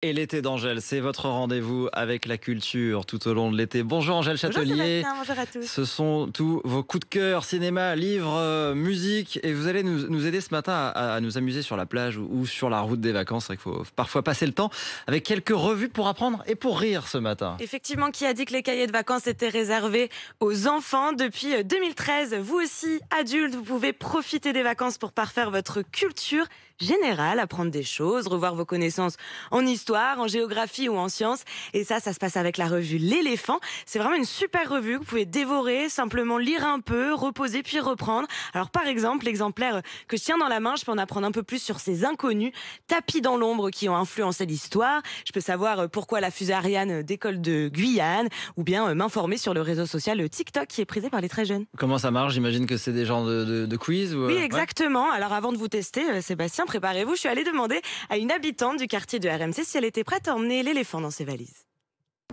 Et l'été d'Angèle, c'est votre rendez-vous avec la culture tout au long de l'été. Bonjour Angèle Châtelier. Bonjour Sébastien, bonjour à tous. Ce sont tous vos coups de cœur, cinéma, livres, musique. Et vous allez nous aider ce matin à nous amuser sur la plage ou sur la route des vacances. C'est vrai qu'il faut parfois passer le temps avec quelques revues pour apprendre et pour rire ce matin. Effectivement, qui a dit que les cahiers de vacances étaient réservés aux enfants depuis 2013? Vous aussi, adultes, vous pouvez profiter des vacances pour parfaire votre culture générale, apprendre des choses, revoir vos connaissances en histoire, en géographie ou en sciences. Et ça se passe avec la revue L'Éléphant. C'est vraiment une super revue que vous pouvez dévorer, simplement lire un peu, reposer puis reprendre. Alors par exemple, l'exemplaire que je tiens dans la main, je peux en apprendre un peu plus sur ces inconnus tapis dans l'ombre qui ont influencé l'histoire. Je peux savoir pourquoi la fusée Ariane décolle de Guyane, ou bien m'informer sur le réseau social TikTok qui est prisé par les très jeunes. Comment ça marche? J'imagine que c'est des genres de quiz ou, Oui, ouais. exactement. Alors avant de vous tester, Sébastien, préparez-vous. Je suis allée demander à une habitante du quartier de RMC si elle était prête à emmener l'éléphant dans ses valises.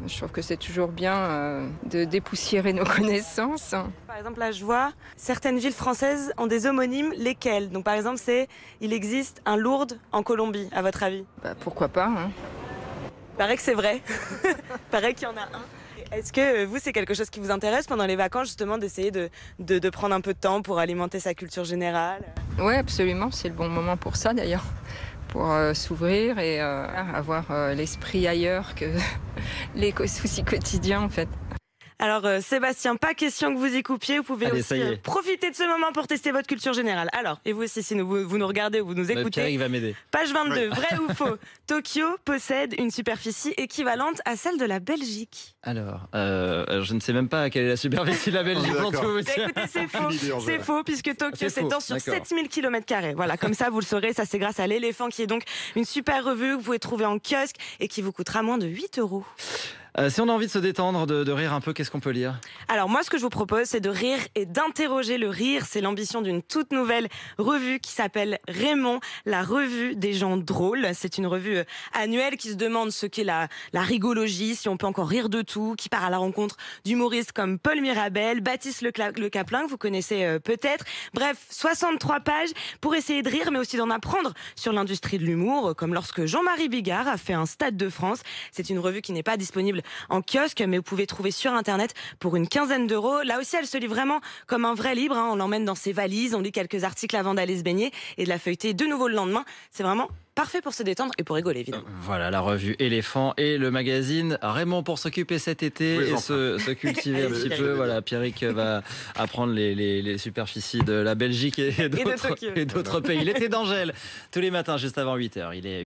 Je trouve que c'est toujours bien de dépoussiérer nos connaissances. Par exemple, là, je vois certaines villes françaises ont des homonymes. Lesquelles? Donc, par exemple, il existe un Lourdes en Colombie, à votre avis? Pourquoi pas, hein. Paraît que c'est vrai. Paraît qu'il y en a un. Est-ce que vous, c'est quelque chose qui vous intéresse pendant les vacances, justement, d'essayer de prendre un peu de temps pour alimenter sa culture générale? Oui, absolument, c'est le bon moment pour ça d'ailleurs. Pour s'ouvrir et avoir l'esprit ailleurs que les soucis quotidiens en fait. Alors Sébastien, pas question que vous y coupiez, vous pouvez Allez, aussi ça y est. profiter de ce moment pour tester votre culture générale. Alors, et vous aussi, si vous nous regardez ou vous nous écoutez, Pierre, il va m'aider. page 22, vrai ou faux? Tokyo possède une superficie équivalente à celle de la Belgique. Alors, je ne sais même pas quelle est la superficie de la Belgique. Ah, pour tout vous Bah, dire. écoutez, c'est faux. idée, en C'est vrai. faux, puisque Tokyo C'est faux, s'étend sur d'accord. 7000 km². Voilà, comme ça, vous le saurez, ça c'est grâce à l'Éléphant, qui est donc une super revue que vous pouvez trouver en kiosque et qui vous coûtera moins de 8 €. Si on a envie de se détendre, de rire un peu, qu'est-ce qu'on peut lire? Alors moi, ce que je vous propose, c'est de rire et d'interroger le rire. C'est l'ambition d'une toute nouvelle revue qui s'appelle Raymond, la revue des gens drôles. C'est une revue annuelle qui se demande ce qu'est la rigologie, si on peut encore rire de tout, qui part à la rencontre d'humoristes comme Paul Mirabel, Baptiste Le Caplin, que vous connaissez peut-être. Bref, 63 pages pour essayer de rire, mais aussi d'en apprendre sur l'industrie de l'humour, comme lorsque Jean-Marie Bigard a fait un Stade de France. C'est une revue qui n'est pas disponible en kiosque, mais vous pouvez trouver sur Internet pour une quinzaine d'euros. Là aussi, elle se lit vraiment comme un vrai livre. On l'emmène dans ses valises, on lit quelques articles avant d'aller se baigner et de la feuilleter de nouveau le lendemain. C'est vraiment parfait pour se détendre et pour rigoler, évidemment. Voilà, la revue Éléphant et le magazine Raymond pour s'occuper cet été Oui, et enfin. se cultiver un petit peu. Voilà, Pierrick va apprendre les superficies de la Belgique et Tokyo. d'autres pays. L'été d'Angèle, tous les matins juste avant 8h. Il est